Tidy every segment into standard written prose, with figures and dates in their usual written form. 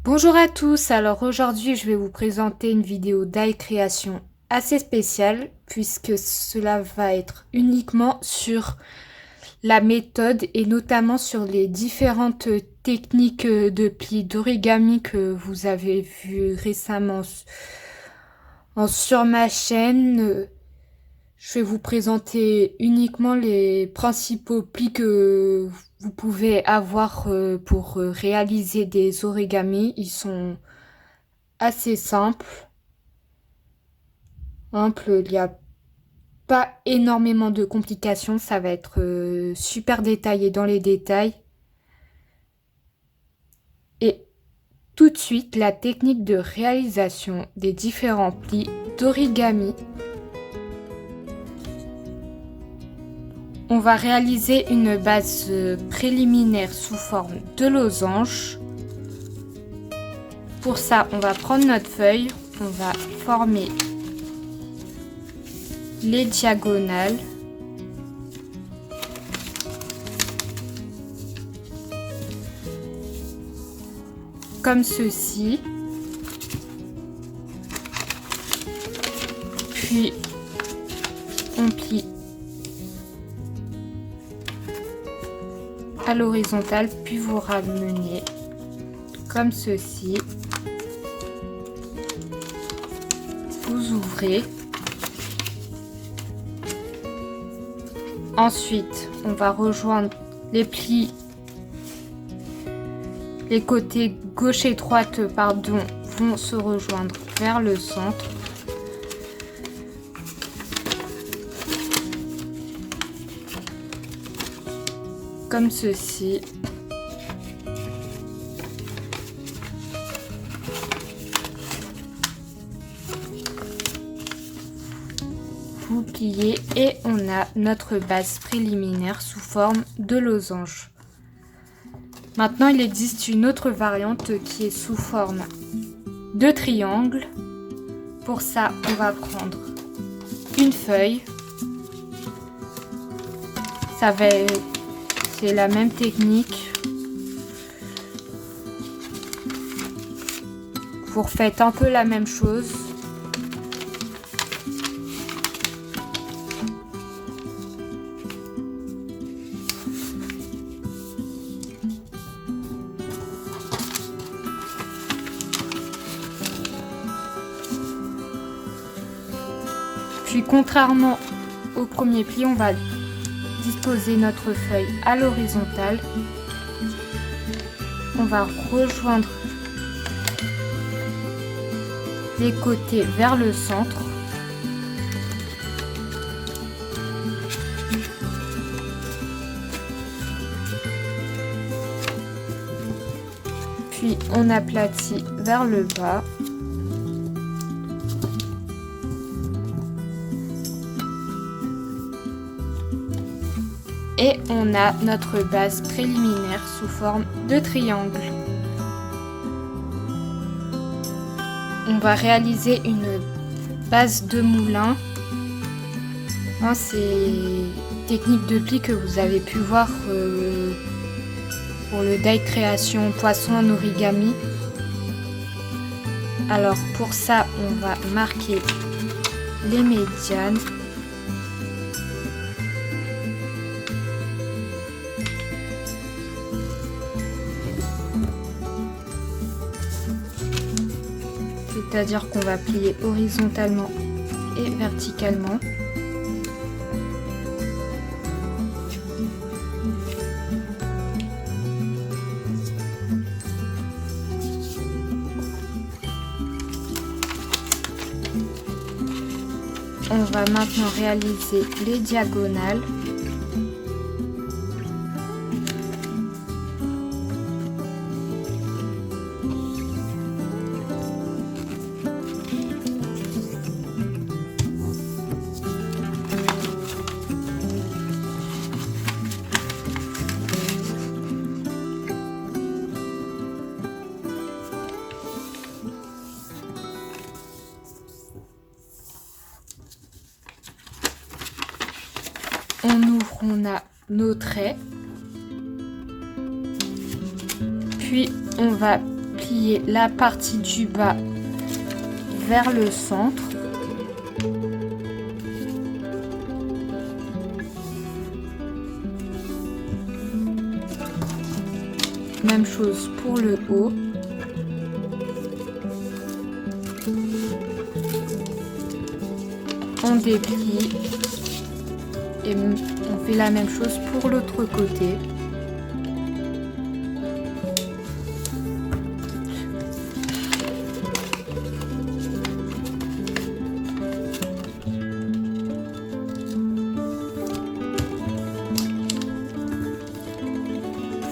Bonjour à tous, alors aujourd'hui je vais vous présenter une vidéo die création assez spéciale puisque cela va être uniquement sur la méthode et notamment sur les différentes techniques de plis d'origami que vous avez vues récemment sur ma chaîne. Je vais vous présenter uniquement les principaux plis que vous pouvez avoir pour réaliser des origamis. Ils sont assez simples. Il n'y a pas énormément de complications. Ça va être super détaillé dans les détails. Et tout de suite, la technique de réalisation des différents plis d'origami. On va réaliser une base préliminaire sous forme de losange. Pour ça, on va prendre notre feuille, on va former les diagonales. Comme ceci. Puis, on plie à l'horizontale, puis vous ramenez comme ceci. Vous ouvrez. Ensuite, on va rejoindre les plis. Les côtés gauche et droite, vont se rejoindre vers le centre. Comme ceci. Vous pliez et on a notre base préliminaire sous forme de losange. Maintenant, il existe une autre variante qui est sous forme de triangle. Pour ça, on va prendre une feuille. C'est la même technique. Vous refaites un peu la même chose. Puis contrairement au premier pli, on va disposer notre feuille à l'horizontale. On va rejoindre les côtés vers le centre. Puis on aplatit vers le bas. Et on a notre base préliminaire sous forme de triangle. On va réaliser une base de moulin. C'est technique de pli que vous avez pu voir pour le die création poisson en origami. Alors pour ça, on va marquer les médianes. C'est-à-dire qu'on va plier horizontalement et verticalement. On va maintenant réaliser les diagonales. On ouvre, on a nos traits. Puis on va plier plier la partie du bas vers le centre. Même chose pour le haut. On déplie et on fait la même chose pour l'autre côté.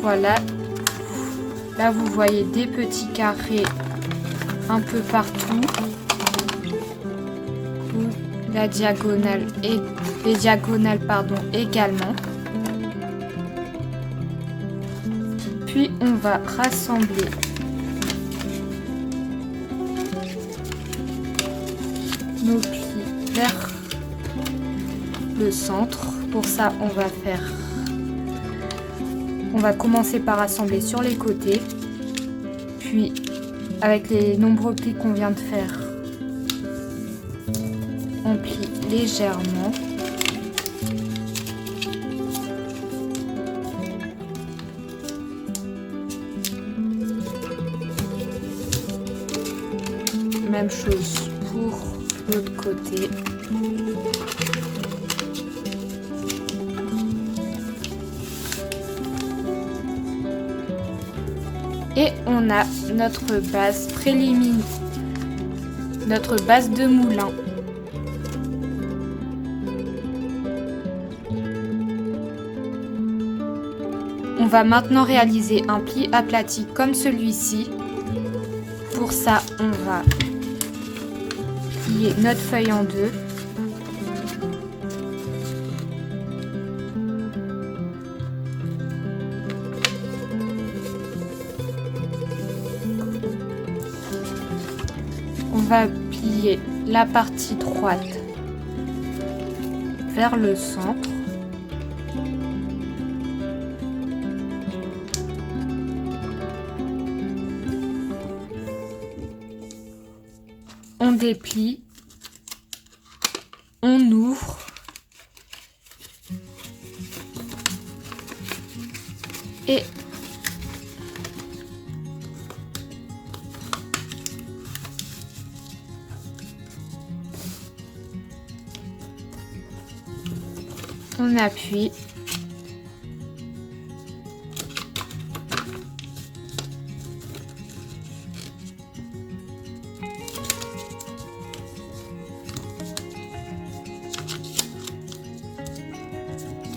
Voilà, là vous voyez des petits carrés un peu partout. La diagonale et les diagonales également. Puis on va rassembler nos plis vers le centre. Pour ça, on va commencer par assembler sur les côtés, puis avec les nombreux plis qu'on vient de faire, on plie légèrement. Même chose pour l'autre côté. Et on a notre base préliminaire, notre base de moulin. On va maintenant réaliser un pli aplati comme celui-ci. Pour ça, on va plier notre feuille en deux. On va plier la partie droite vers le centre. On déplie, on ouvre et on appuie.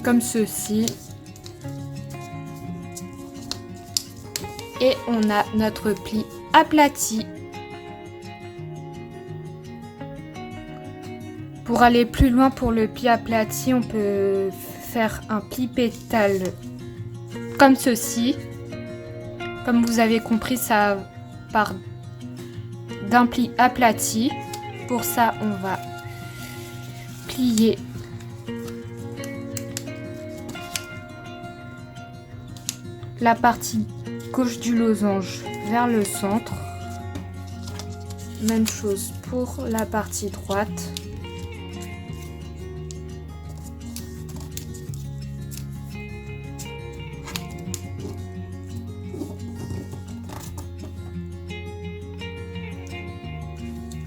Comme ceci. Et on a notre pli aplati. Pour aller plus loin pour le pli aplati, on peut faire un pli pétale comme ceci. Comme vous avez compris, ça part d'un pli aplati. Pour ça, on va plier la partie gauche du losange vers le centre. Même chose pour la partie droite.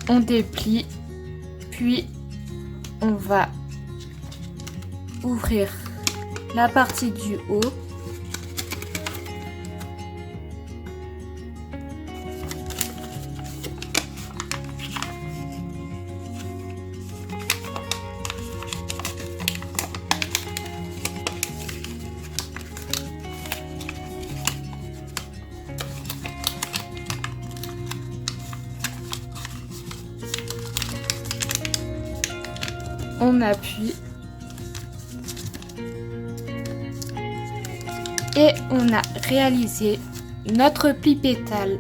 On déplie, puis on va ouvrir la partie du haut. On appuie et on a réalisé notre pli pétale.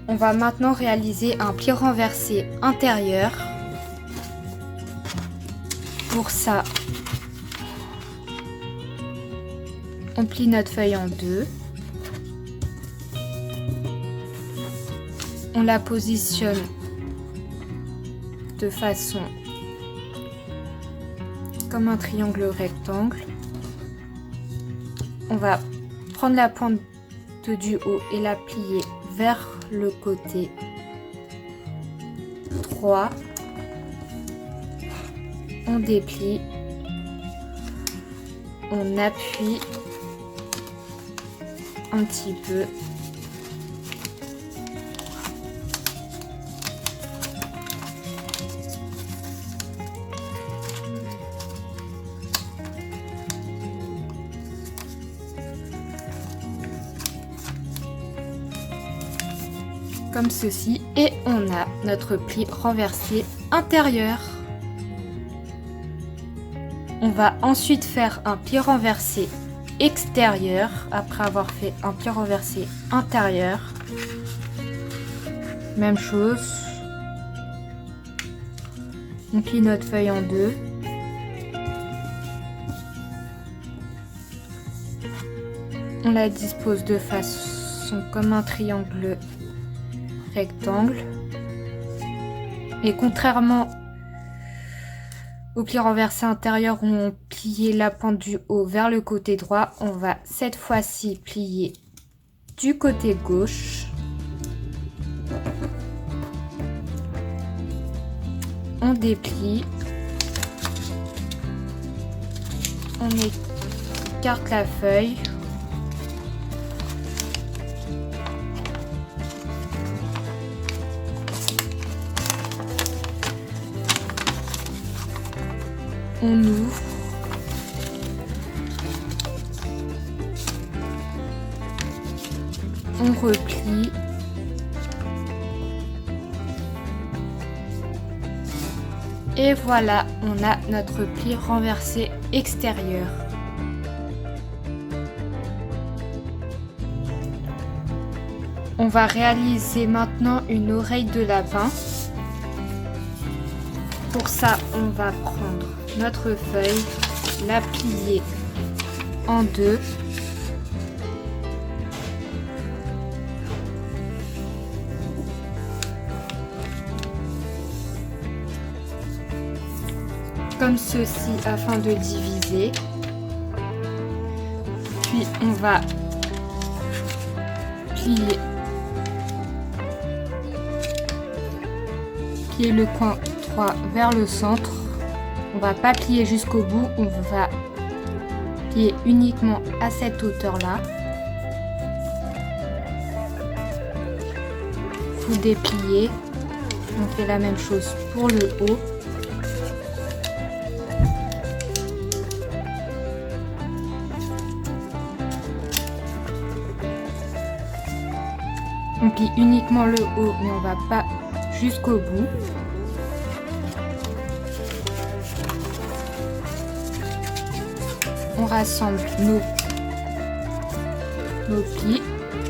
On va maintenant réaliser un pli renversé intérieur. Pour ça, on plie notre feuille en deux. On la positionne de façon comme un triangle rectangle. On va prendre la pointe du haut et la plier vers le côté droit. On déplie, on appuie un petit peu. Comme ceci, et on a notre pli renversé intérieur. On va ensuite faire un pli renversé extérieur après avoir fait un pli renversé intérieur. Même chose. On plie notre feuille en deux. On la dispose de façon comme un triangle rectangle. Et contrairement au pli renversé intérieur où on pliait la pointe du haut vers le côté droit, on va cette fois-ci plier du côté gauche. On déplie. On écarte la feuille. On ouvre. On replie. Et voilà, on a notre pli renversé extérieur. On va réaliser maintenant une oreille de lapin. Pour ça, on va prendre notre feuille, la plier en deux. Comme ceci afin de diviser. Puis on va plier le coin droit vers le centre. On va pas plier jusqu'au bout, on va plier uniquement à cette hauteur là. Vous dépliez. On fait la même chose pour le haut. On plie uniquement le haut, mais on va pas jusqu'au bout. On rassemble nos plis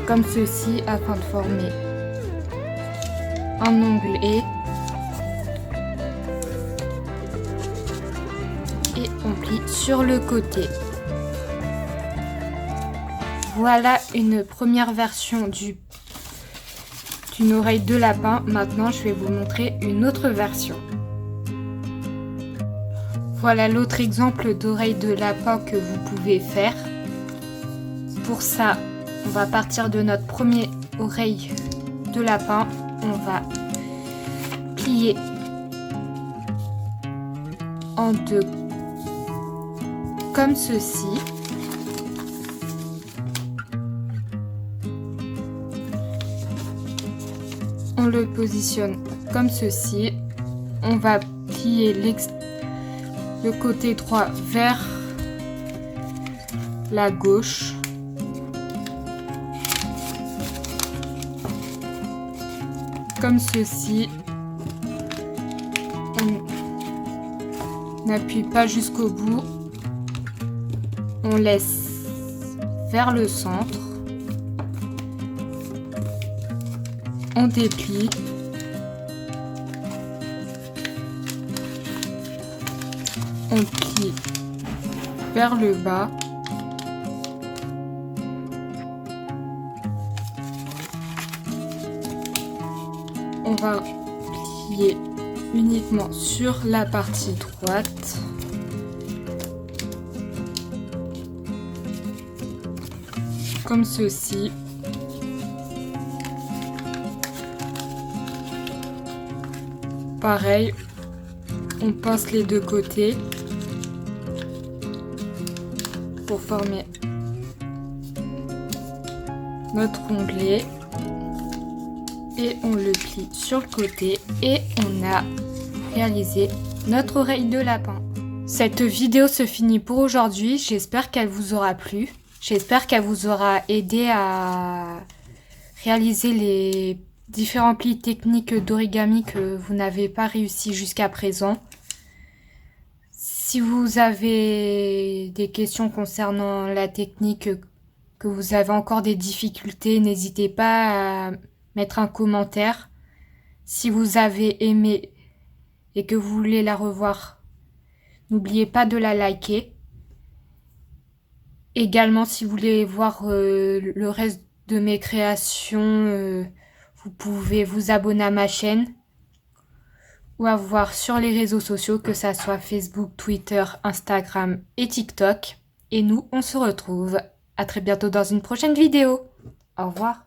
comme ceci afin de former un onglet. Et on plie sur le côté. Voilà une première version d'une oreille de lapin. Maintenant, je vais vous montrer une autre version. Voilà l'autre exemple d'oreille de lapin que vous pouvez faire. Pour ça, on va partir de notre première oreille de lapin. On va plier en deux comme ceci. On le positionne comme ceci. On va plier le côté droit vers la gauche. Comme ceci. On n'appuie pas jusqu'au bout. On laisse vers le centre. On déplie. On plie vers le bas. on va plier uniquement sur la partie droite. Comme ceci. Pareil, on pince les deux côtés pour former notre onglet et on le plie sur le côté et on a réalisé notre oreille de lapin. Cette vidéo se finit pour aujourd'hui, j'espère qu'elle vous aura plu, j'espère qu'elle vous aura aidé à réaliser les différents plis techniques d'origami que vous n'avez pas réussi jusqu'à présent. Si vous avez des questions concernant la technique, que vous avez encore des difficultés, n'hésitez pas à mettre un commentaire. Si vous avez aimé et que vous voulez la revoir, n'oubliez pas de la liker. Également, si vous voulez voir le reste de mes créations, vous pouvez vous abonner à ma chaîne ou à voir sur les réseaux sociaux, que ça soit Facebook, Twitter, Instagram et TikTok. Et nous, on se retrouve à très bientôt dans une prochaine vidéo. Au revoir.